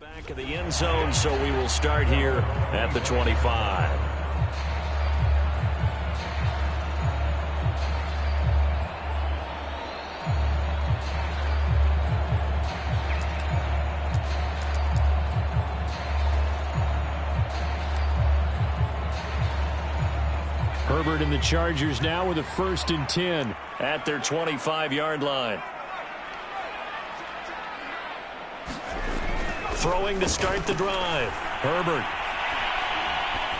Back of the end zone, so we will start here at the 25. Herbert and the Chargers now with a 1st and 10 at their 25-yard line. Throwing to start the drive. Herbert.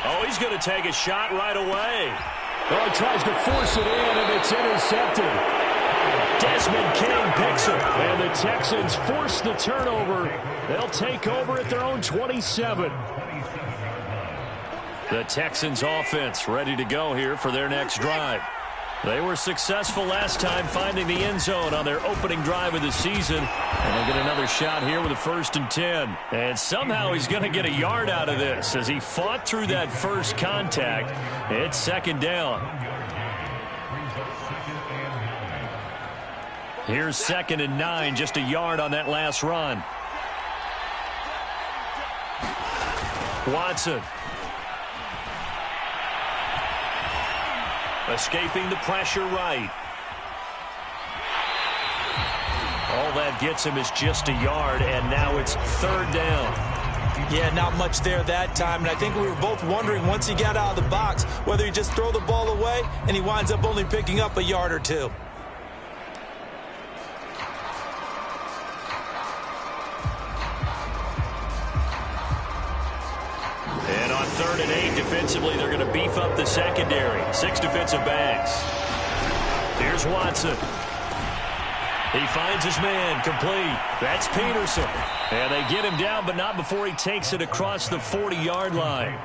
Oh, he's going to take a shot right away. Oh, he tries to force it in, and it's intercepted. Desmond King picks it. And the Texans force the turnover. They'll take over at their own 27. The Texans offense ready to go here for their next drive. They were successful last time finding the end zone on their opening drive of the season. And they'll get another shot here with a 1st and 10. And somehow he's going to get a yard out of this as he fought through that first contact. It's 2nd down. Here's 2nd and 9, just a yard on that last run. Watson. Escaping the pressure right. All that gets him is just a yard, and now it's 3rd down. Yeah, not much there that time, and I think we were both wondering once he got out of the box whether he just throw the ball away, and he winds up only picking up a yard or two. And on 3rd and 8, defensively, they're going to beef up the secondary. 6 defensive backs. Here's Watson. He finds his man, complete. That's Peterson. And they get him down, but not before he takes it across the 40-yard line.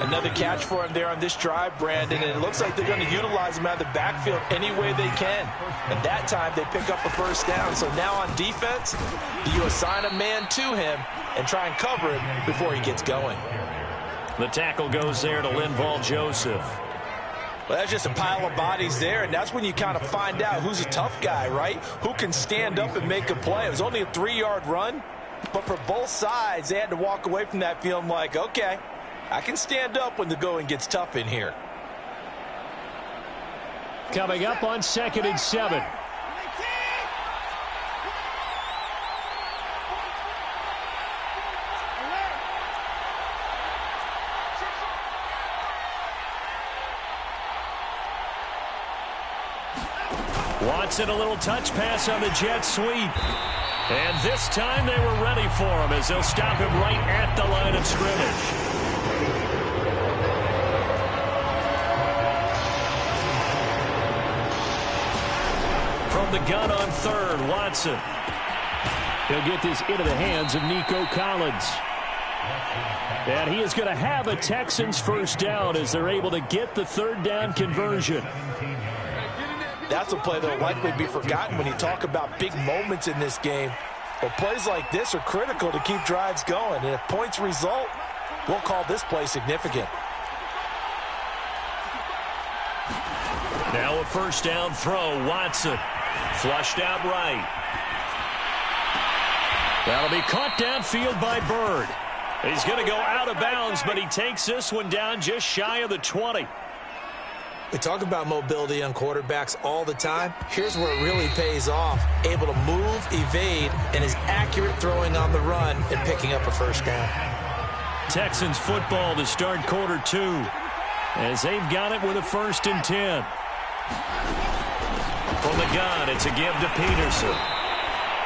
Another catch for him there on this drive, Brandon, and it looks like they're going to utilize him out of the backfield any way they can. And that time, they pick up a 1st down. So now on defense, you assign a man to him and try and cover him before he gets going. The tackle goes there to Linval Joseph. Well, that's just a pile of bodies there, and that's when you kind of find out who's a tough guy, right? Who can stand up and make a play. It was only a 3-yard run, but for both sides, they had to walk away from that feeling like, okay, I can stand up when the going gets tough in here. Coming up on 2nd and 7. Watson, a little touch pass on the jet sweep. And this time they were ready for him as they'll stop him right at the line of scrimmage. From the gun on 3rd, Watson. He'll get this into the hands of Nico Collins. And he is going to have a Texans 1st down as they're able to get the 3rd down conversion. That's a play that will likely be forgotten when you talk about big moments in this game. But plays like this are critical to keep drives going. And if points result, we'll call this play significant. Now a 1st down throw. Watson flushed out right. That'll be caught downfield by Bird. He's going to go out of bounds, but he takes this one down just shy of the 20. We talk about mobility on quarterbacks all the time. Here's where it really pays off. Able to move, evade, and is accurate throwing on the run and picking up a 1st down. Texans football to start quarter 2 as they've got it with a 1st and 10. From the gun, it's a give to Peterson.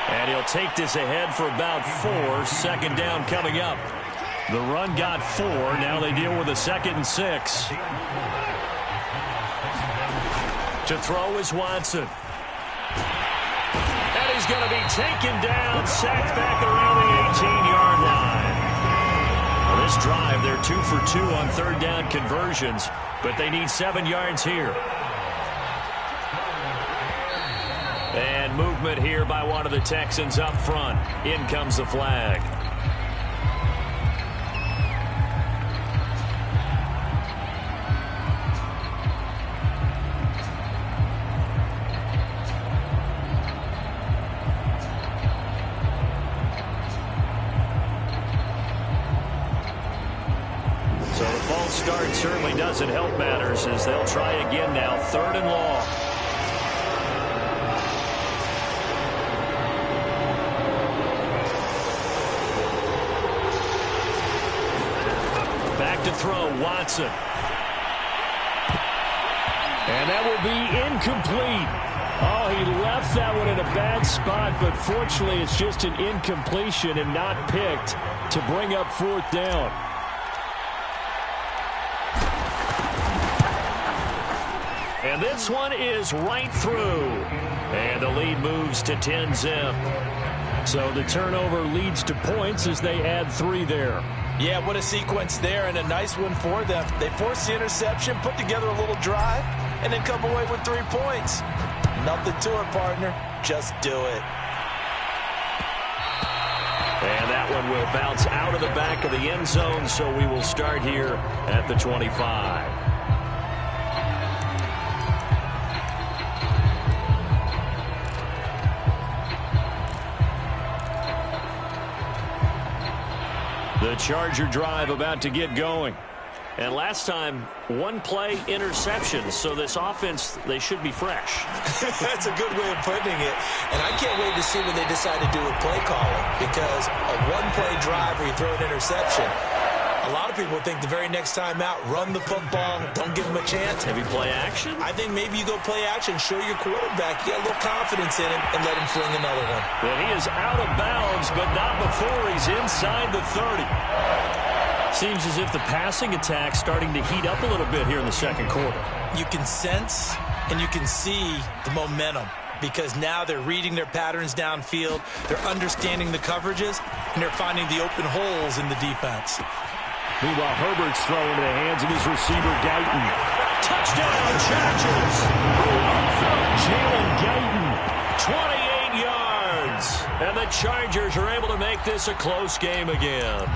And he'll take this ahead for about 4. 2nd down coming up. The run got 4. Now they deal with a 2nd and 6. To throw is Watson. And he's going to be taken down, sacked back around the 18-yard line. Well, this drive, they're 2 for 2 on 3rd down conversions, but they need 7 yards here. And movement here by one of the Texans up front. In comes the flag. doesn't help matters as they'll try again now, 3rd and long. Back to throw, Watson. And that will be incomplete. Oh, he left that one in a bad spot, but fortunately it's just an incompletion and not picked to bring up 4th down. And this one is right through. And the lead moves to 10-zip. So the turnover leads to points as they add 3 there. Yeah, what a sequence there, and a nice one for them. They forced the interception, put together a little drive, and then come away with 3 points. Nothing to it, partner. Just do it. And that one will bounce out of the back of the end zone, so we will start here at the 25. The Charger drive about to get going. And last time, 1 play interception. So this offense, they should be fresh. That's a good way of putting it. And I can't wait to see what they decide to do with play calling. Because a 1-play drive where you throw an interception, a lot of people think the very next time out, run the football, don't give him a chance. Maybe play action? I think maybe you go play action, show your quarterback, get a little confidence in him, and let him fling another one. Well, he is out of bounds, but not before he's inside the 30. Seems as if the passing attack's starting to heat up a little bit here in the second quarter. You can sense and you can see the momentum because now they're reading their patterns downfield, they're understanding the coverages, and they're finding the open holes in the defense. Meanwhile, Herbert's throwing into the hands of his receiver, Guyton. Touchdown, Chargers! Jalen Guyton. 28 yards. And the Chargers are able to make this a close game again.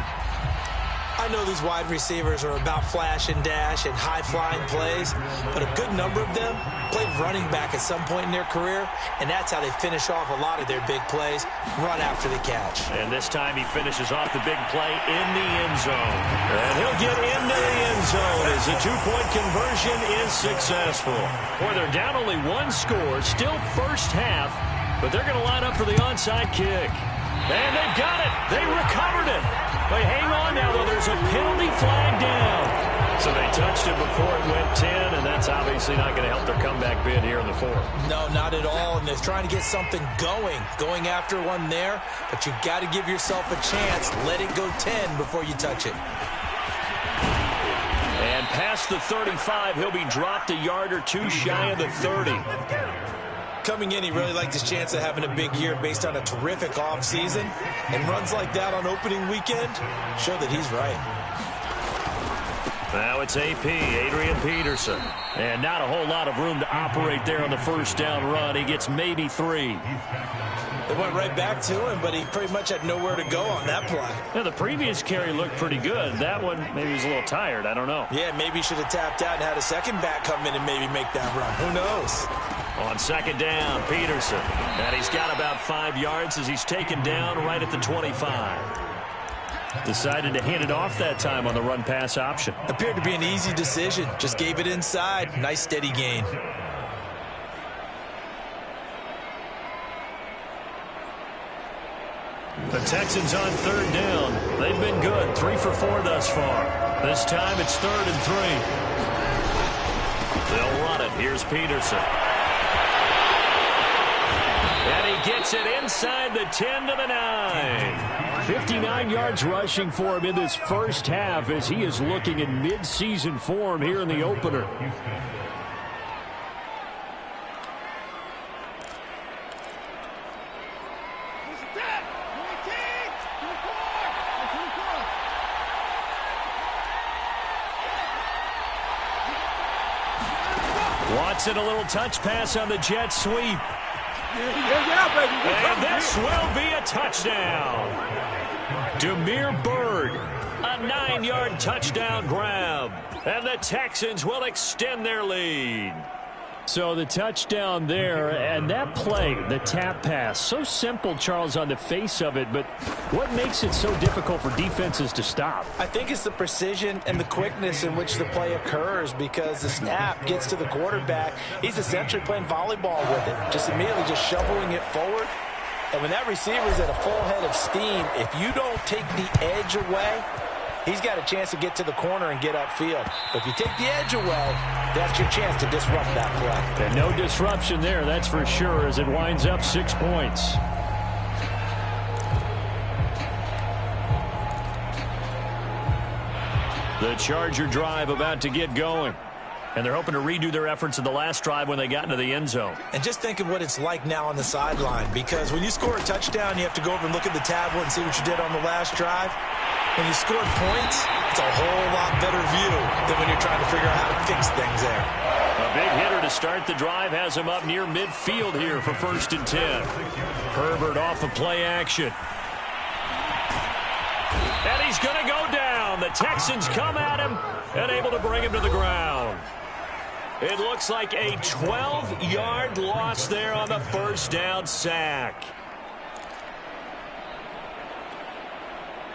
I know these wide receivers are about flash and dash and high-flying plays, but a good number of them played running back at some point in their career, and that's how they finish off a lot of their big plays, run after the catch. And this time he finishes off the big play in the end zone. And he'll get into the end zone as the 2-point conversion is successful. Boy, they're down only 1 score, still first half, but they're going to line up for the onside kick. And they've got it. They recovered it. But hang on now, though. There's a penalty flag down. So they touched it before it went 10, and that's obviously not going to help their comeback bid here in the 4th. No, not at all. And they're trying to get something going after one there. But you've got to give yourself a chance. Let it go 10 before you touch it. And past the 35, he'll be dropped a yard or 2 shy of the 30. Coming in, he really liked his chance of having a big year based on a terrific offseason. And runs like that on opening weekend show that he's right. Now it's AP, Adrian Peterson. And not a whole lot of room to operate there on the first down run. He gets maybe 3. They went right back to him, but he pretty much had nowhere to go on that play. Yeah, the previous carry looked pretty good. That one, maybe he was a little tired. I don't know. Yeah, maybe he should have tapped out and had a second back come in and maybe make that run. Who knows? On second down, Peterson. And he's got about 5 yards as he's taken down right at the 25. Decided to hand it off that time on the run-pass option. Appeared to be an easy decision. Just gave it inside. Nice steady gain. The Texans on 3rd down. They've been good. 3 for 4 thus far. This time it's 3rd and 3. They'll run it. Here's Peterson. And he gets it inside the 10 to the 9. 59 yards rushing for him in this first half as he is looking in mid-season form here in the opener. Watson, a little touch pass on the jet sweep. And this will be a touchdown. Damiere Byrd, a 9-yard touchdown grab. And the Texans will extend their lead. So the touchdown there, and that play, the tap pass, so simple, Charles, on the face of it, but what makes it so difficult for defenses to stop? I think it's the precision and the quickness in which the play occurs, because the snap gets to the quarterback. He's essentially playing volleyball with it, just immediately just shoveling it forward. And when that receiver's at a full head of steam, if you don't take the edge away, he's got a chance to get to the corner and get upfield. But if you take the edge away, that's your chance to disrupt that play. And no disruption there, that's for sure, as it winds up 6 points. The Charger drive about to get going. And they're hoping to redo their efforts in the last drive when they got into the end zone. And just think of what it's like now on the sideline, because when you score a touchdown, you have to go over and look at the tablet and see what you did on the last drive. When you score points, it's a whole lot better view than when you're trying to figure out how to fix things there. A big hitter to start the drive has him up near midfield here for 1st and 10. Herbert off of play action. And he's going to go down. The Texans come at him and able to bring him to the ground. It looks like a 12-yard loss there on the first down sack.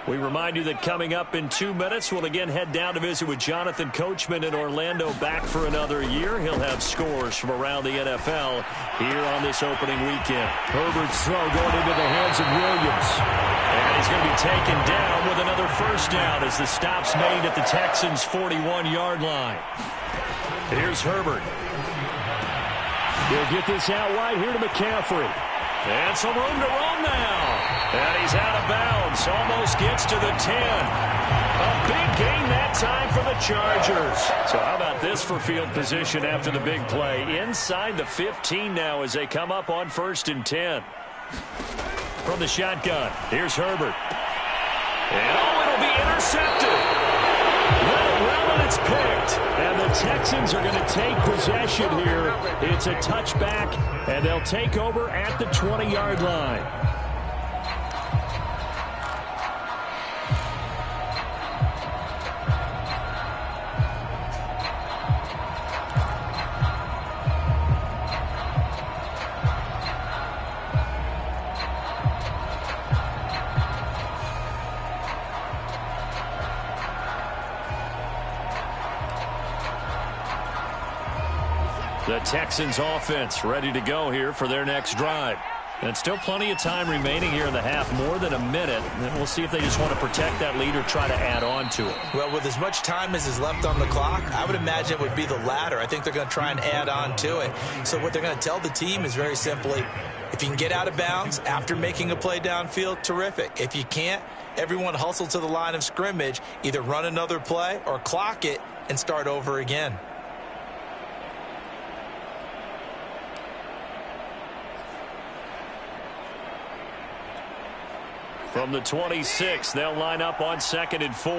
We remind you that coming up in 2 minutes, we'll again head down to visit with Jonathan Coachman in Orlando, back for another year. He'll have scores from around the NFL here on this opening weekend. Herbert's throw going into the hands of Williams. And he's going to be taken down with another first down as the stop's made at the Texans' 41-yard line. Here's Herbert. They'll get this out wide here to McCaffrey. And some room to roam now. And he's out of bounds. Almost gets to the 10. A big gain that time for the Chargers. So how about this for field position after the big play? Inside the 15 now as they come up on 1st and 10. From the shotgun, here's Herbert. And it'll be intercepted. Well, and it's picked. And the Texans are going to take possession here. It's a touchback, and they'll take over at the 20-yard line. The Texans offense ready to go here for their next drive. And still plenty of time remaining here in the half, more than a minute. And we'll see if they just want to protect that lead or try to add on to it. Well, with as much time as is left on the clock, I would imagine it would be the latter. I think they're going to try and add on to it. So what they're going to tell the team is very simply, if you can get out of bounds after making a play downfield, terrific. If you can't, everyone hustle to the line of scrimmage, either run another play or clock it and start over again. From the 26, they'll line up on 2nd and 4.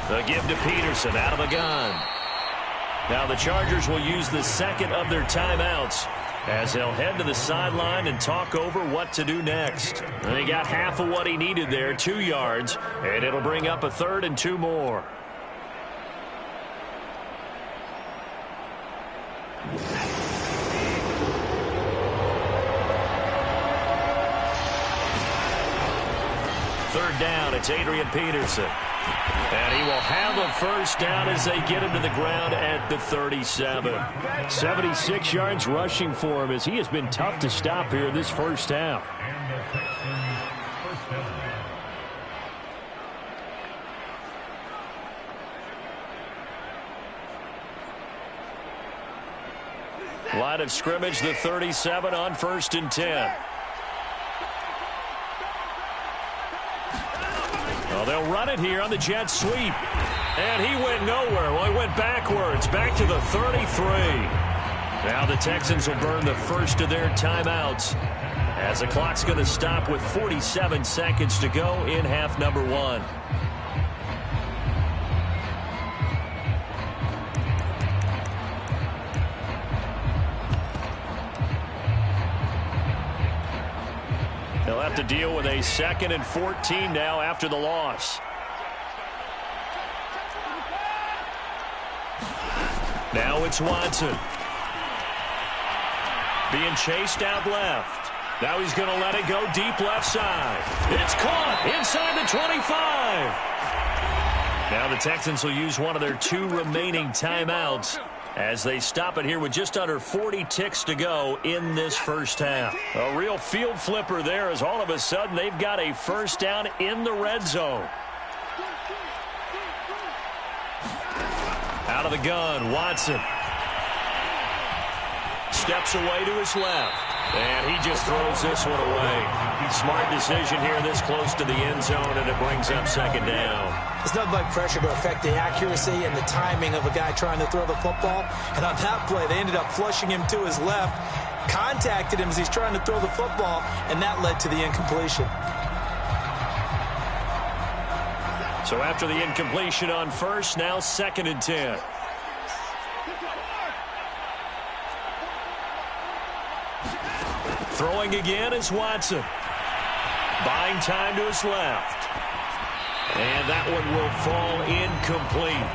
The give to Peterson out of the gun. Now the Chargers will use the second of their timeouts as they'll head to the sideline and talk over what to do next. And he got half of what he needed there, 2 yards, and it'll bring up a 3rd and 2 more. Third down, it's Adrian Peterson. And he will have a first down as they get him to the ground at the 37. 76 yards rushing for him as he has been tough to stop here in this first half. Line of scrimmage, the 37 on 1st and 10. Well, they'll run it here on the jet sweep. And he went nowhere. Well, he went backwards, back to the 33. Now the Texans will burn the first of their timeouts as the clock's going to stop with 47 seconds to go in half number 1. They'll have to deal with a 2nd and 14 now after the loss. Now it's Watson. Being chased out left. Now he's going to let it go deep left side. It's caught inside the 25. Now the Texans will use one of their 2 remaining timeouts as they stop it here with just under 40 ticks to go in this first half. A real field flipper there as all of a sudden they've got a first down in the red zone. Out of the gun, Watson. Steps away to his left. And he just throws this one away. Smart decision here this close to the end zone, and it brings up 2nd down. There's nothing like pressure to affect the accuracy and the timing of a guy trying to throw the football. And on that play, they ended up flushing him to his left, contacted him as he's trying to throw the football, and that led to the incompletion. So after the incompletion on first, now 2nd and 10. Throwing again is Watson. Buying time to his left. And that one will fall incomplete.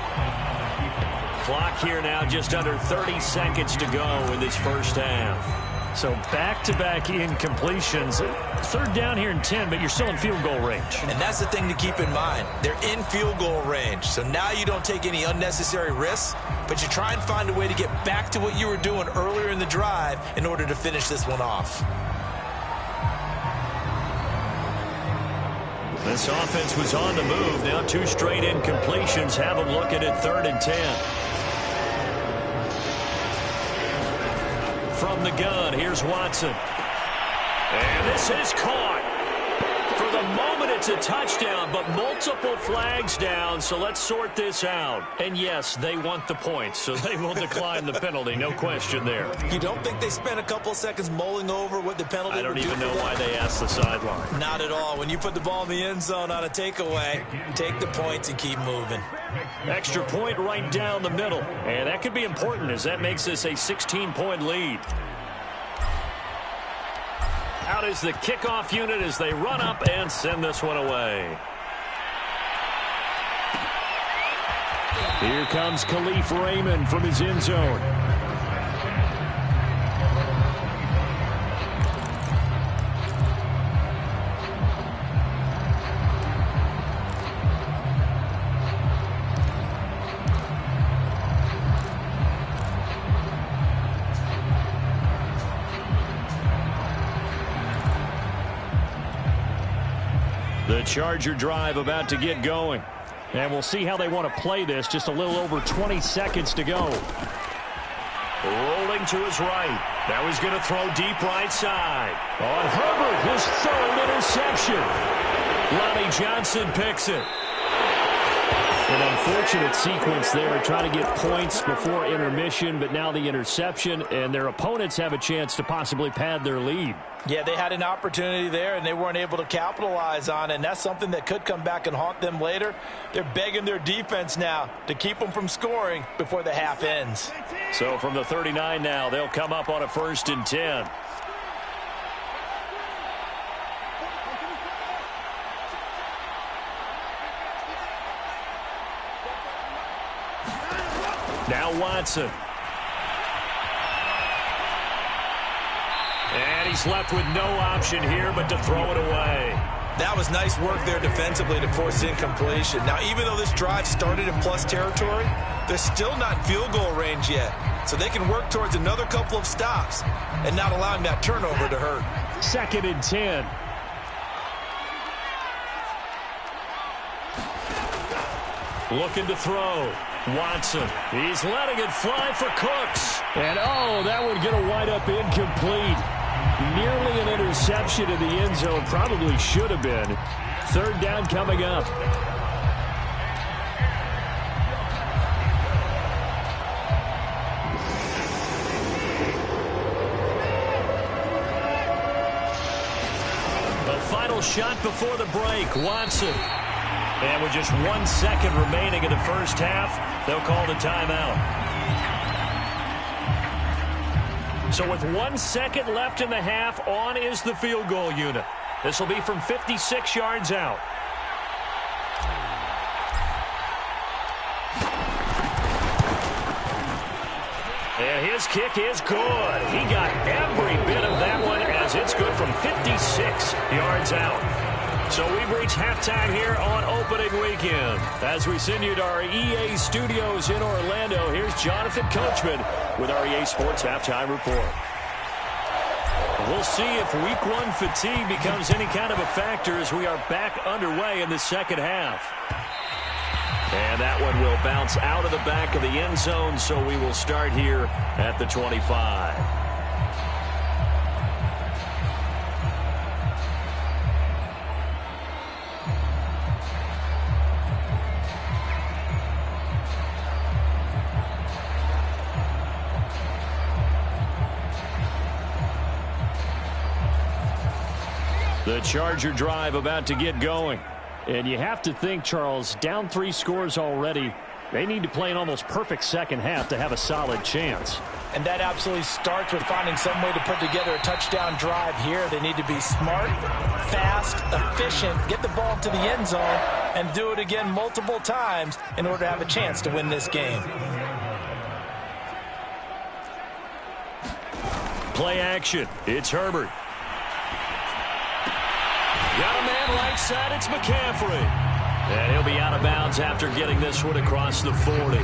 Clock here now just under 30 seconds to go in this first half. So back-to-back incompletions. 3rd down here and 10, but you're still in field goal range. And that's the thing to keep in mind. They're in field goal range. So now you don't take any unnecessary risks, but you try and find a way to get back to what you were doing earlier in the drive in order to finish this one off. This offense was on the move. Now 2 straight incompletions have them looking at 3rd and 10. From the gun, here's Watson. And this is caught. For the moment, it's a touchdown, but multiple flags down, so let's sort this out. And yes, they want the points, so they will decline the penalty, no question there. You don't think they spent a couple of seconds mulling over what the penalty I don't would do even know for them? why they asked the sideline. Not at all. When you put the ball in the end zone on a takeaway, take the points and keep moving. Extra point right down the middle. And that could be important as that makes this a 16-point lead. Out is the kickoff unit as they run up and send this one away. Here comes Khalif Raymond from his end zone. The Charger drive about to get going. And we'll see how they want to play this. Just a little over 20 seconds to go. Rolling to his right. Now he's going to throw deep right side. On Herbert, his 3rd interception. Lonnie Johnson picks it. An unfortunate sequence there, trying to get points before intermission, but now the interception, and their opponents have a chance to possibly pad their lead. Yeah, they had an opportunity there, and they weren't able to capitalize on it, and that's something that could come back and haunt them later. They're begging their defense now to keep them from scoring before the half ends. So from the 39 now, they'll come up on a 1st and 10. Now Watson. And he's left with no option here but to throw it away. That was nice work there defensively to force incompletion. Now, even though this drive started in plus territory, they're still not in field goal range yet. So they can work towards another couple of stops and not allowing that turnover to hurt. 2nd and 10. Looking to throw. Watson. He's letting it fly for Cooks. And, oh, that one going to wind up incomplete. Nearly an interception in the end zone. Probably should have been. 3rd down coming up. The final shot before the break. Watson. And with just 1 second remaining in the first half, they'll call the timeout. So with 1 second left in the half, on is the field goal unit. This will be from 56 yards out. And his kick is good. He got every bit of that one as it's good from 56 yards out. So we've reached halftime here on opening weekend. As we send you to our EA studios in Orlando, here's Jonathan Coachman with our EA Sports Halftime Report. We'll see if Week 1 fatigue becomes any kind of a factor as we are back underway in the second half. And that one will bounce out of the back of the end zone, so we will start here at the 25. The Charger drive about to get going. And you have to think, Charles, down 3 scores already. They need to play an almost perfect second half to have a solid chance. And that absolutely starts with finding some way to put together a touchdown drive here. They need to be smart, fast, efficient, get the ball to the end zone, and do it again multiple times in order to have a chance to win this game. Play action. It's Herbert. Got a man right side. It's McCaffrey. And he'll be out of bounds after getting this one across the 40.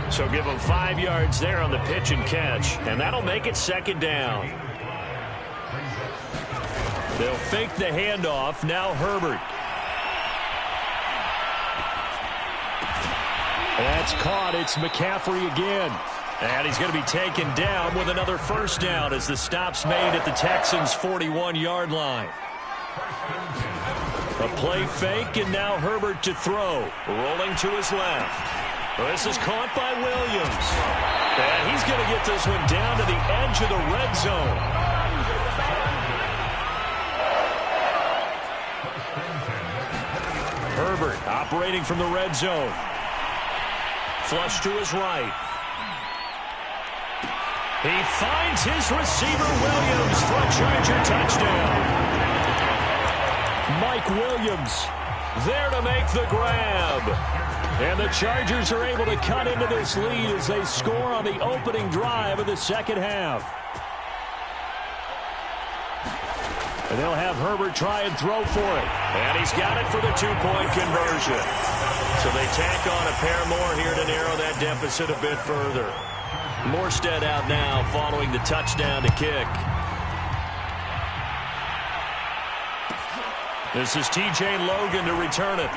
So give him 5 yards there on the pitch and catch. And that'll make it second down. They'll fake the handoff. Now Herbert. That's caught. It's McCaffrey again. And he's going to be taken down with another first down as the stop's made at the Texans' 41-yard line. A play fake, and now Herbert to throw. Rolling to his left. This is caught by Williams. And he's going to get this one down to the edge of the red zone. Herbert operating from the red zone. Flush to his right. He finds his receiver, Williams, for a Charger touchdown. Mike Williams there to make the grab. And the Chargers are able to cut into this lead as they score on the opening drive of the second half. And they'll have Herbert try and throw for it. And he's got it for the 2-point conversion. So they tack on a pair more here to narrow that deficit a bit further. Morstead out now following the touchdown to kick. This is T.J. Logan to return it.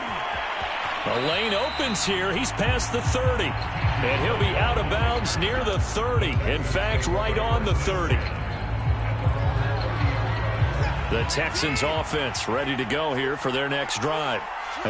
The lane opens here. He's past the 30. And he'll be out of bounds near the 30. In fact, right on the 30. The Texans offense ready to go here for their next drive.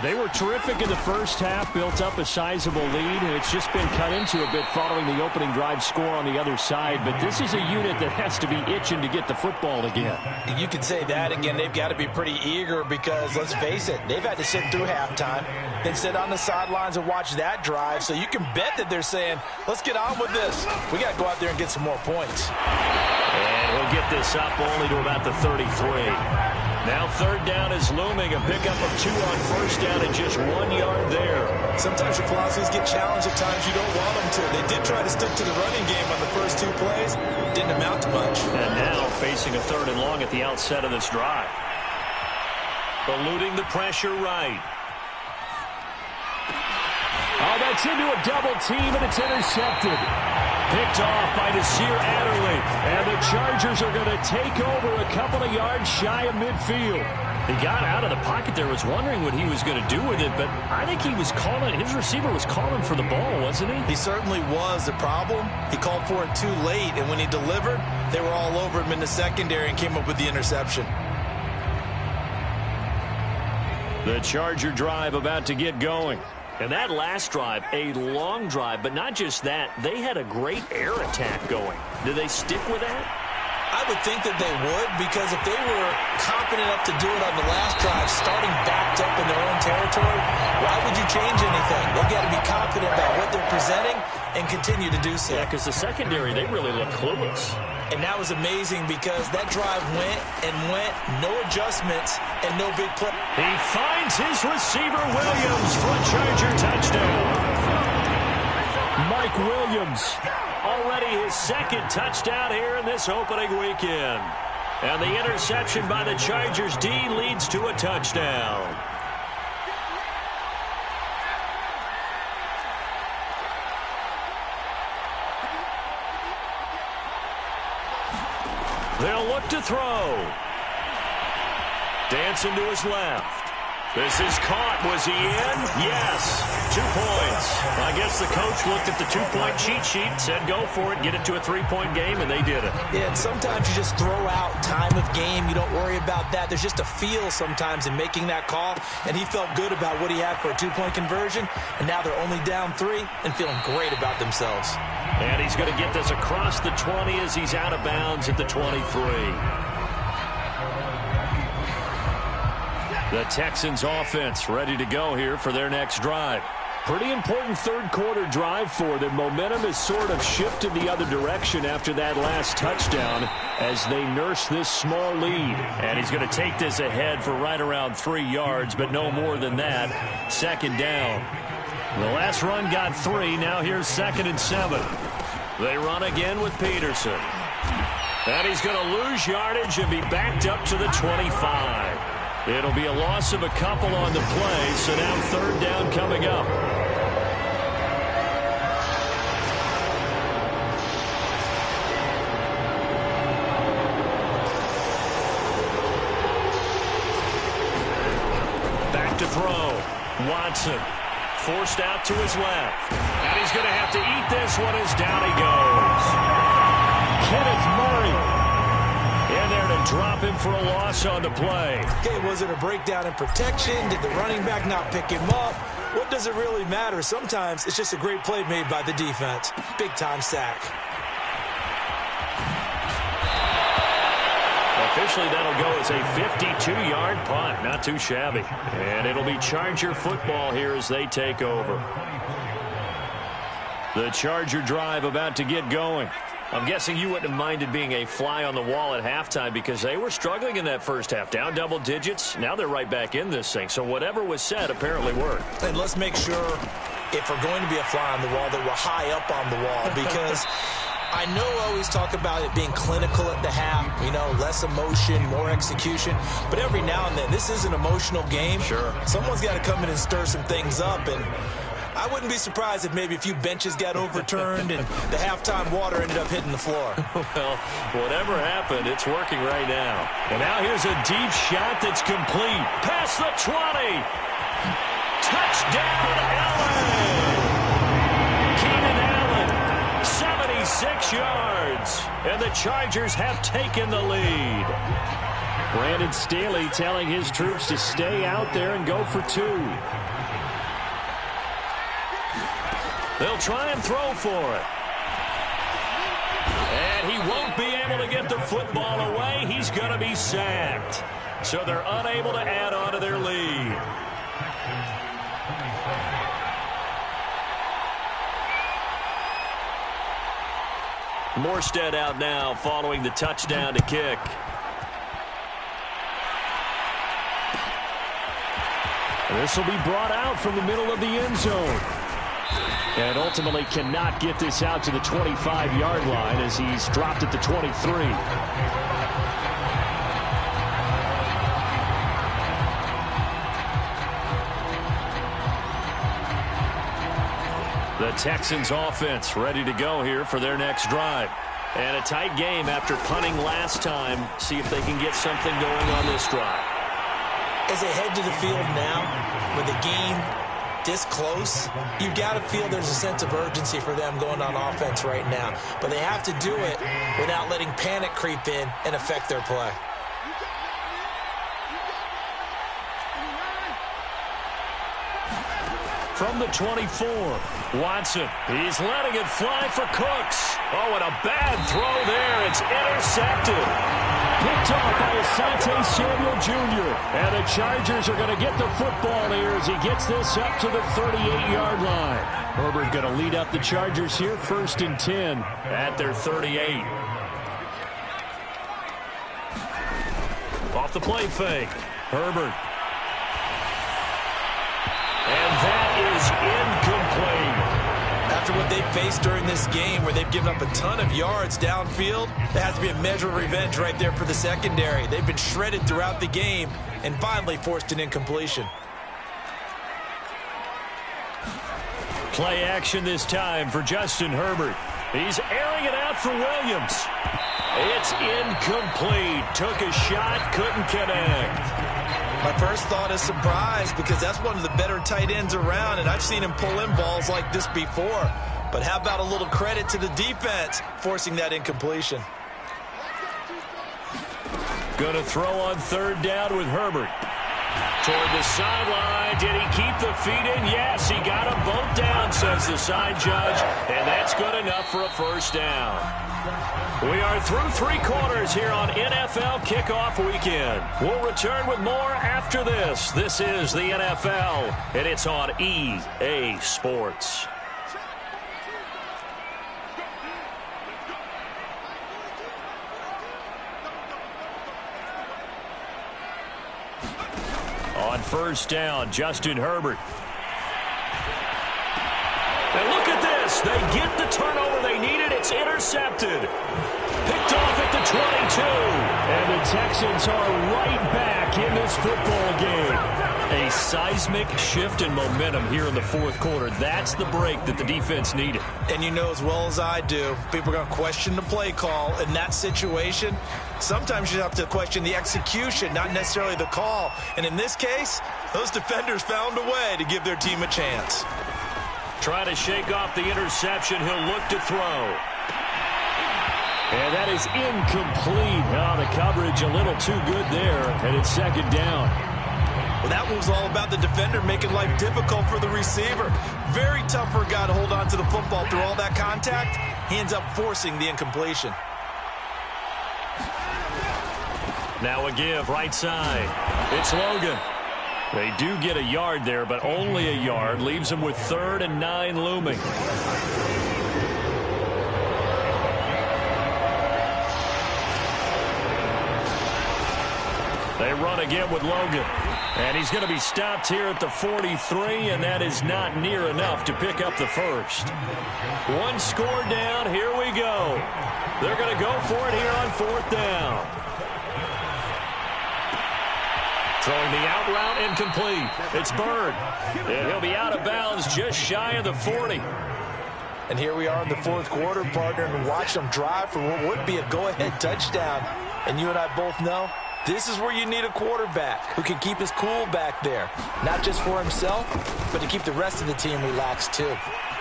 They were terrific in the first half, built up a sizable lead, and it's just been cut into a bit following the opening drive score on the other side. But this is a unit that has to be itching to get the football again. You could say that again. They've got to be pretty eager because, let's face it, they've had to sit through halftime, then sit on the sidelines and watch that drive. So you can bet that they're saying, let's get on with this. We got to go out there and get some more points. And he'll get this up only to about the 33. Now third down is looming. A pickup of 2 on first down and just 1 yard there. Sometimes your philosophies get challenged at times you don't want them to. They did try to stick to the running game on the first 2 plays. Didn't amount to much. And now facing a 3rd and long at the outset of this drive. Eluding the pressure right. Oh, that's into a double team, and it's intercepted. Picked off by Nasir Adderley. And the Chargers are going to take over a couple of yards shy of midfield. He got out of the pocket there, was wondering what he was going to do with it, but I think he was calling, his receiver was calling for the ball, wasn't he? He certainly was. The problem, he called for it too late, and when he delivered, they were all over him in the secondary and came up with the interception. The Charger drive about to get going. And that last drive, a long drive, but not just that, they had a great air attack going. Do they stick with that? I would think that they would, because if they were confident enough to do it on the last drive, starting backed up in their own territory, why would you change anything? They've got to be confident about what they're presenting and continue to do so. Yeah, because the secondary, they really look clueless. And that was amazing because that drive went and went, no adjustments and no big play. He finds his receiver, Williams, for a Charger touchdown. Mike Williams. Already his second touchdown here in this opening weekend. And the interception by the Chargers D leads to a touchdown. They'll look to throw. Dancing to his left. This is caught. Was he in? Yes. 2 points. I guess the coach looked at the 2-point cheat sheet, said go for it, get it to a 3-point game, and they did it. Yeah, and sometimes you just throw out time of game. You don't worry about that. There's just a feel sometimes in making that call, and he felt good about what he had for a 2-point conversion, and now they're only down 3 and feeling great about themselves. And he's going to get this across the 20 as he's out of bounds at the 23. The Texans offense ready to go here for their next drive. Pretty important third-quarter drive for them. Momentum has sort of shifted the other direction after that last touchdown as they nurse this small lead. And he's going to take this ahead for right around 3 yards, but no more than that. Second down. The last run got 3. Now here's 2nd and 7. They run again with Peterson. And he's going to lose yardage and be backed up to the 25. It'll be a loss of a couple on the play, so now 3rd down coming up. Back to throw. Watson forced out to his left. And he's going to have to eat this one as down he goes. Kenneth Murray in there to drop him for a loss on the play. Okay, was it a breakdown in protection? Did the running back not pick him up? What does it really matter? Sometimes it's just a great play made by the defense. Big-time sack. Officially, that'll go as a 52-yard punt. Not too shabby. And it'll be Charger football here as they take over. The Charger drive about to get going. I'm guessing you wouldn't have minded being a fly on the wall at halftime because they were struggling in that first half. Down double digits. Now they're right back in this thing. So whatever was said apparently worked. And let's make sure, if we're going to be a fly on the wall, that we're high up on the wall. Because I know I always talk about it being clinical at the half. You know, less emotion, more execution. But every now and then, this is an emotional game. Sure. Someone's got to come in and stir some things up. And I wouldn't be surprised if maybe a few benches got overturned and the halftime water ended up hitting the floor. Well, whatever happened, it's working right now. And now here's a deep shot that's complete. Past the 20. Touchdown, Allen. Keenan Allen, 76 yards. And the Chargers have taken the lead. Brandon Staley telling his troops to stay out there and go for 2. They'll try and throw for it. And he won't be able to get the football away. He's going to be sacked. So they're unable to add on to their lead. Morstead out now following the touchdown to kick. This will be brought out from the middle of the end zone. And ultimately cannot get this out to the 25-yard line as he's dropped at the 23. The Texans offense ready to go here for their next drive. And a tight game after punting last time. See if they can get something going on this drive. As they head to the field now, with the game this close, you've got to feel there's a sense of urgency for them going on offense right now. But they have to do it without letting panic creep in and affect their play. From the 24, Watson. He's letting it fly for Cooks. Oh, and a bad throw there. It's intercepted. Picked off by Asante Samuel Jr. And the Chargers are going to get the football here as he gets this up to the 38-yard line. Herbert going to lead up the Chargers here, 1st and 10 at their 38. the play fake. Herbert. And that is incomplete. After what they've faced during this game where they've given up a ton of yards downfield, there has to be a measure of revenge right there for the secondary. They've been shredded throughout the game and finally forced an incompletion. Play action this time for Justin Herbert. He's airing it out for Williams. It's incomplete. Took a shot, couldn't connect. My first thought is surprise because that's one of the better tight ends around, and I've seen him pull in balls like this before. But how about a little credit to the defense forcing that incompletion? Going to throw on third down with Herbert. Toward the sideline. Did he keep the feet in? Yes, he got them both down, says the side judge. And that's good enough for a first down. We are through three quarters here on NFL Kickoff Weekend. We'll return with more after this. This is the NFL, and it's on EA Sports. On first down, Justin Herbert. And look at this. They get the turnover they needed. It's intercepted. Picked off at the 22. And the Texans are right back in this football game. A seismic shift in momentum here in the fourth quarter. That's the break that the defense needed. And you know as well as I do, people are going to question the play call in that situation. Sometimes you have to question the execution, not necessarily the call. And in this case, those defenders found a way to give their team a chance. Trying to shake off the interception. He'll look to throw. And that is incomplete. Oh, the coverage a little too good there. And it's second down. Well, that was all about the defender making life difficult for the receiver. Very tough for a guy to hold on to the football through all that contact. He ends up forcing the incompletion. Now a give, right side. It's Logan. They do get a yard there, but only a yard. Leaves them with 3rd and 9 looming. They run again with Logan. And he's going to be stopped here at the 43, and that is not near enough to pick up the first. One score down. Here we go. They're going to go for it here on 4th down. Throwing the out route incomplete. It's Bird. And he'll be out of bounds just shy of the 40. And here we are in the fourth quarter, partner, and watch them drive for what would be a go-ahead touchdown. And you and I both know this is where you need a quarterback who can keep his cool back there. Not just for himself, but to keep the rest of the team relaxed too.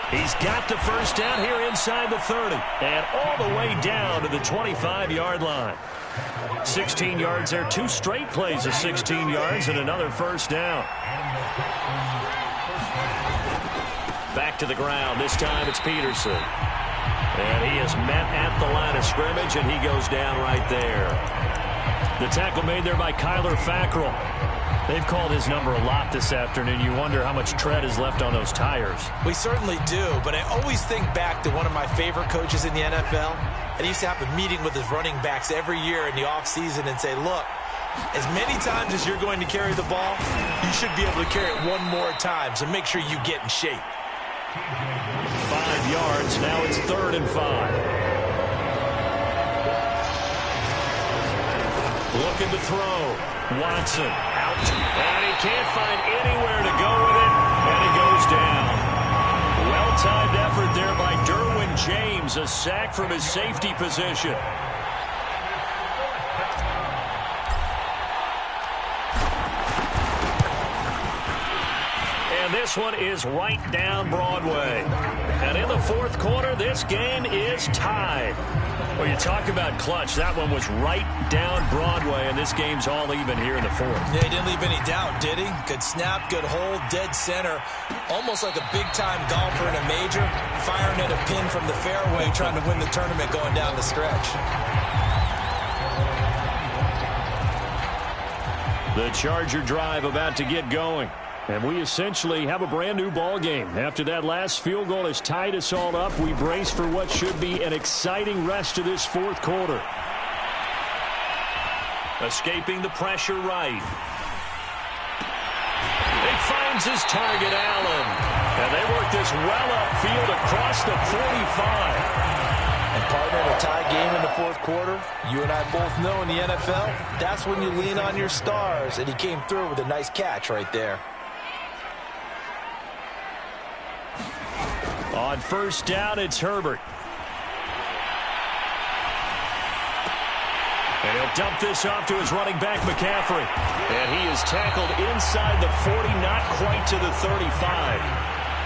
He's got the first down here inside the 30. And all the way down to the 25-yard line. 16 yards there. 2 straight plays of 16 yards and another first down. Back to the ground. This time it's Peterson. And he is met at the line of scrimmage, and he goes down right there. The tackle made there by Kyler Fackrell. They've called his number a lot this afternoon. You wonder how much tread is left on those tires. We certainly do, but I always think back to one of my favorite coaches in the NFL. And he used to have a meeting with his running backs every year in the offseason and say, look, as many times as you're going to carry the ball, you should be able to carry it one more time, so make sure you get in shape. 5 yards. Now it's 3rd and 5. Looking to throw. Watson out. And he can't find anywhere to go with it. And he goes down. Well-timed effort there by Derwin James. A sack from his safety position. And this one is right down Broadway. And in the fourth quarter, this game is tied. Well, you talk about clutch. That one was right down Broadway, and this game's all even here in the fourth. Yeah, he didn't leave any doubt, did he? Good snap, good hold, dead center. Almost like a big-time golfer in a major, firing at a pin from the fairway, trying to win the tournament going down the stretch. The Charger drive about to get going. And we essentially have a brand-new ball game. After that last field goal has tied us all up, we brace for what should be an exciting rest of this fourth quarter. Escaping the pressure right. He finds his target, Allen. And they work this well upfield across the 45. And partner, in a tie game in the fourth quarter, you and I both know in the NFL, that's when you lean on your stars. And he came through with a nice catch right there. On first down, it's Herbert. And he'll dump this off to his running back, McCaffrey. And he is tackled inside the 40, not quite to the 35.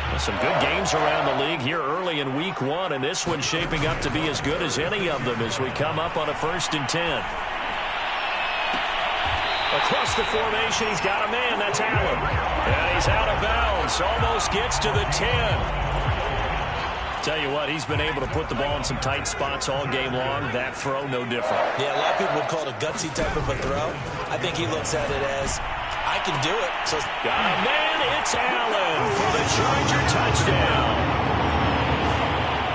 Well, some good games around the league here early in week 1, and this one's shaping up to be as good as any of them as we come up on a 1st and 10. Across the formation, he's got a man. That's Allen. And he's out of bounds. Almost gets to the 10. Tell you what, he's been able to put the ball in some tight spots all game long. That throw, no different. Yeah, a lot of people would call it a gutsy type of a throw. I think he looks at it as, I can do it. So got a man, it's Allen for the Charger touchdown.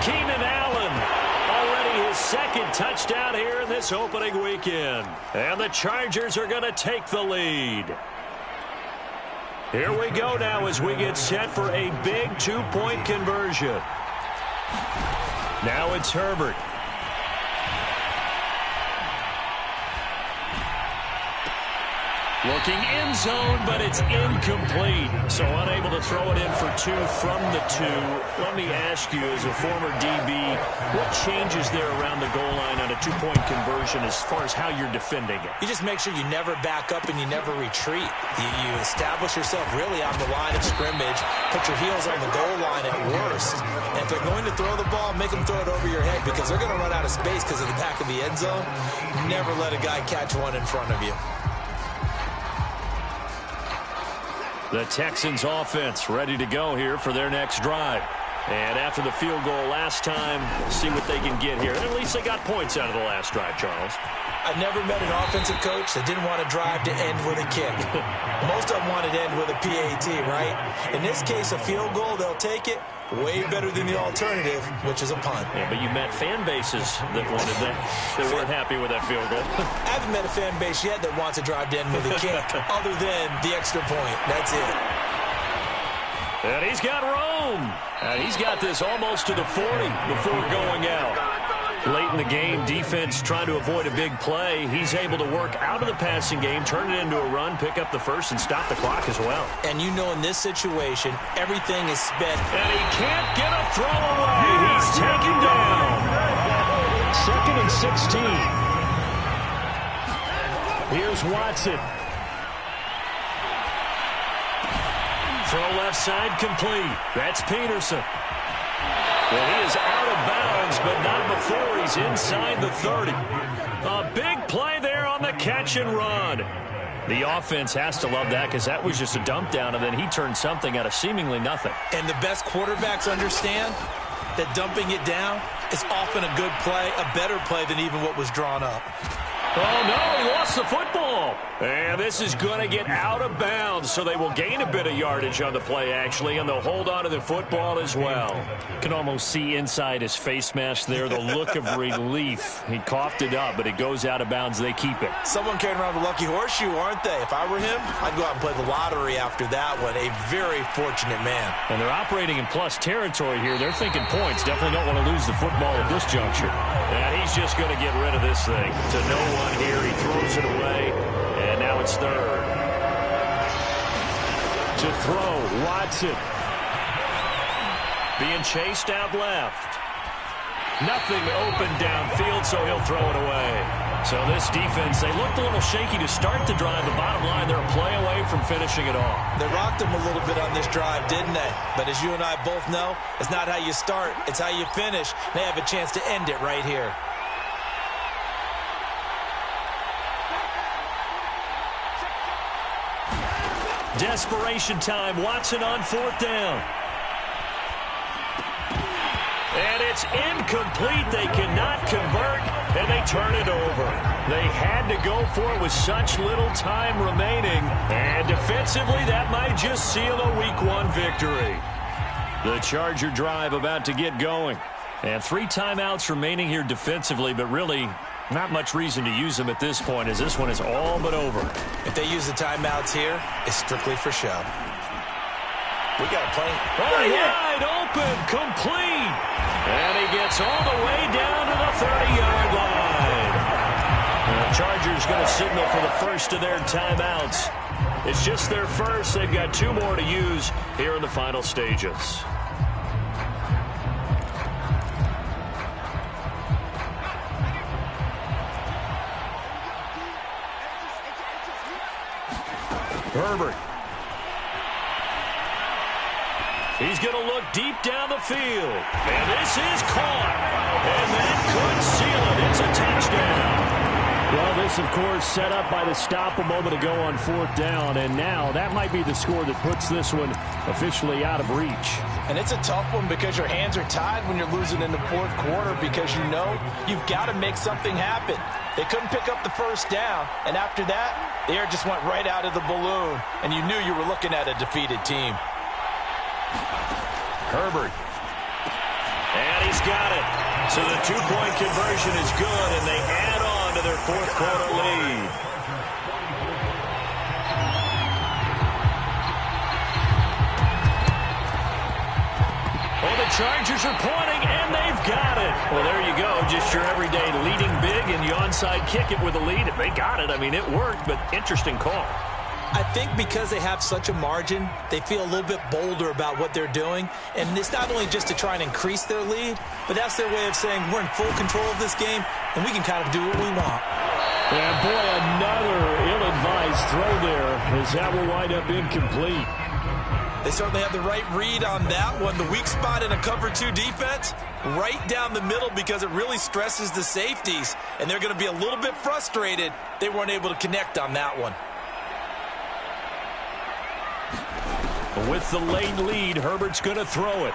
Keenan Allen, already his 2nd touchdown here in this opening weekend. And the Chargers are going to take the lead. Here we go now as we get set for a big 2-point conversion. Now it's Herbert. Looking end zone, but it's incomplete. So unable to throw it in for 2 from the 2. Let me ask you, as a former DB, what changes there around the goal line on a 2-point conversion as far as how you're defending it? You just make sure you never back up and you never retreat. You establish yourself really on the line of scrimmage, put your heels on the goal line at worst. And if they're going to throw the ball, make them throw it over your head because they're going to run out of space because of the back of the end zone. Never let a guy catch one in front of you. The Texans offense ready to go here for their next drive. And after the field goal last time, see what they can get here. And at least they got points out of the last drive, Charles. I've never met an offensive coach that didn't want to drive to end with a kick. Most of them wanted to end with a PAT, right? In this case, a field goal, they'll take it. Way better than the alternative, which is a punt. Yeah, but you met fan bases that wanted that. They weren't happy with that field goal. I haven't met a fan base yet that wants to drive to end with a kick other than the extra point. That's it. And he's got Rome. And he's got this almost to the 40 before going out. Late in the game, defense trying to avoid a big play. He's able to work out of the passing game, turn it into a run, pick up the first, and stop the clock as well. And you know in this situation, everything is spent. And he can't get a throw away. He's taken down. 2nd and 16. Here's Watson. Throw left side complete. That's Peterson. Well, he is out of bounds, but not before he's inside the 30. A big play there on the catch and run. The offense has to love that because that was just a dump down, and then he turned something out of seemingly nothing. And the best quarterbacks understand that dumping it down is often a good play, a better play than even what was drawn up. Oh, no, he lost the football. And this is going to get out of bounds, so they will gain a bit of yardage on the play, actually, and they'll hold on to the football as well. You can almost see inside his face mask there the look of relief. He coughed it up, but it goes out of bounds. They keep it. Someone carrying around the lucky horseshoe, aren't they? If I were him, I'd go out and play the lottery after that one. A very fortunate man. And they're operating in plus territory here. They're thinking points. Definitely don't want to lose the football at this juncture. And he's just going to get rid of this thing to no one here. He throws it away. And now it's 3rd. To throw, Watson. Being chased out left. Nothing open downfield, so he'll throw it away. So this defense, they looked a little shaky to start the drive. The bottom line, they're a play away from finishing it off. They rocked him a little bit on this drive, didn't they? But as you and I both know, it's not how you start, it's how you finish. They have a chance to end it right here. Desperation time. Watson on 4th down. And it's incomplete. They cannot convert, and they turn it over. They had to go for it with such little time remaining. And defensively, that might just seal a Week 1 victory. The Charger drive about to get going. And 3 timeouts remaining here defensively, but really Not much reason to use them at this point, as this one is all but over. If they use the timeouts here, it's strictly for show. We got a play. Wide open, complete. And he gets all the way down to the 30-yard line. The Chargers going to signal for the first of their timeouts. It's just their first. They've got 2 more to use here in the final stages. Herbert. He's going to look deep down the field. And this is caught. And that could seal it. It's a touchdown. Well, this, of course, set up by the stop a moment ago on 4th down. And now that might be the score that puts this one officially out of reach. And it's a tough one because your hands are tied when you're losing in the 4th quarter because you know you've got to make something happen. They couldn't pick up the first down. And after that, the air just went right out of the balloon. And you knew you were looking at a defeated team. Herbert. And he's got it. So the 2-point conversion is good, and they add on to their 4th quarter lead. Well, the Chargers are pointing, and they've got it. Well, there you go. Just your everyday leading big, and you onside kick it with a lead. They got it. I mean, it worked, but interesting call. I think because they have such a margin, they feel a little bit bolder about what they're doing. And it's not only just to try and increase their lead, but that's their way of saying we're in full control of this game, and we can kind of do what we want. And, boy, another ill-advised throw there as that will wind up incomplete. They certainly have the right read on that one. The weak spot in a cover 2 defense, right down the middle because it really stresses the safeties. And they're going to be a little bit frustrated they weren't able to connect on that one. With the late lead, Herbert's going to throw it.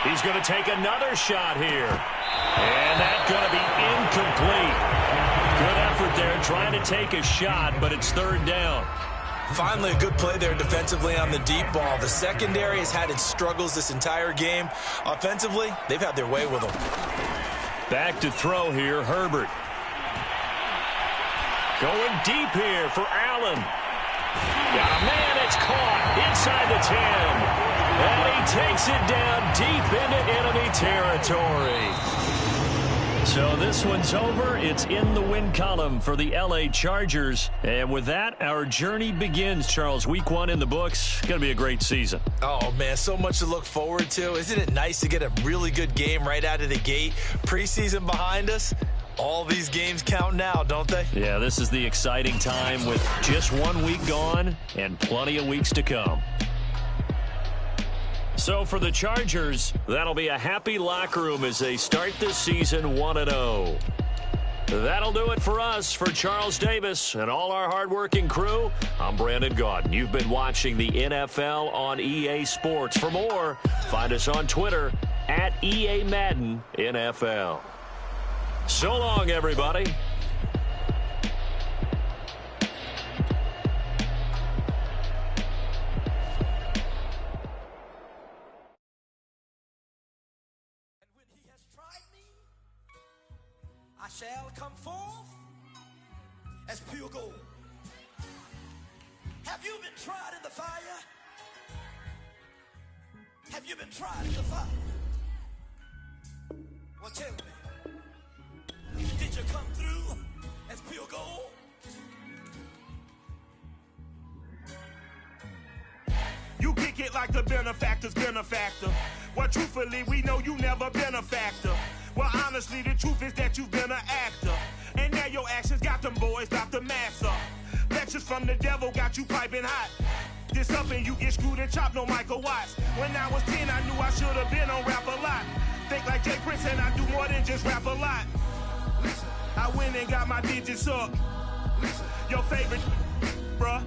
He's going to take another shot here. And that's going to be incomplete. Good effort there trying to take a shot, but it's 3rd down. Finally, a good play there defensively on the deep ball. The secondary has had its struggles this entire game. Offensively, they've had their way with them. Back to throw here, Herbert. Going deep here for Allen. Got a man, it's caught inside the 10. And he takes it down deep into enemy territory. So this one's over. It's in the win column for the LA Chargers. And with that, our journey begins, Charles. Week 1 in the books. Going to be a great season. Oh, man, so much to look forward to. Isn't it nice to get a really good game right out of the gate? Preseason behind us. All these games count now, don't they? Yeah, this is the exciting time with just 1 week gone and plenty of weeks to come. So for the Chargers, that'll be a happy locker room as they start this season 1-0. That'll do it for us. For Charles Davis and all our hardworking crew, I'm Brandon Gaudin. You've been watching the NFL on EA Sports. For more, find us on Twitter at EA Madden NFL. So long, everybody. I shall come forth as pure gold. Have you been tried in the fire? Have you been tried in the fire? Well, tell me, did you come through as pure gold? You kick it like the benefactor's benefactor. Well, truthfully, we know you never been a factor. Well, honestly, the truth is that you've been an actor. And now your actions got them boys about to mass up. Lectures from the devil got you piping hot. This up and you get screwed and chopped, no Michael Watts. When I was 10, I knew I should have been on rap a lot. Think like Jay Prince and I do more than just rap a lot. I went and got my digits up. Your favorite, bruh.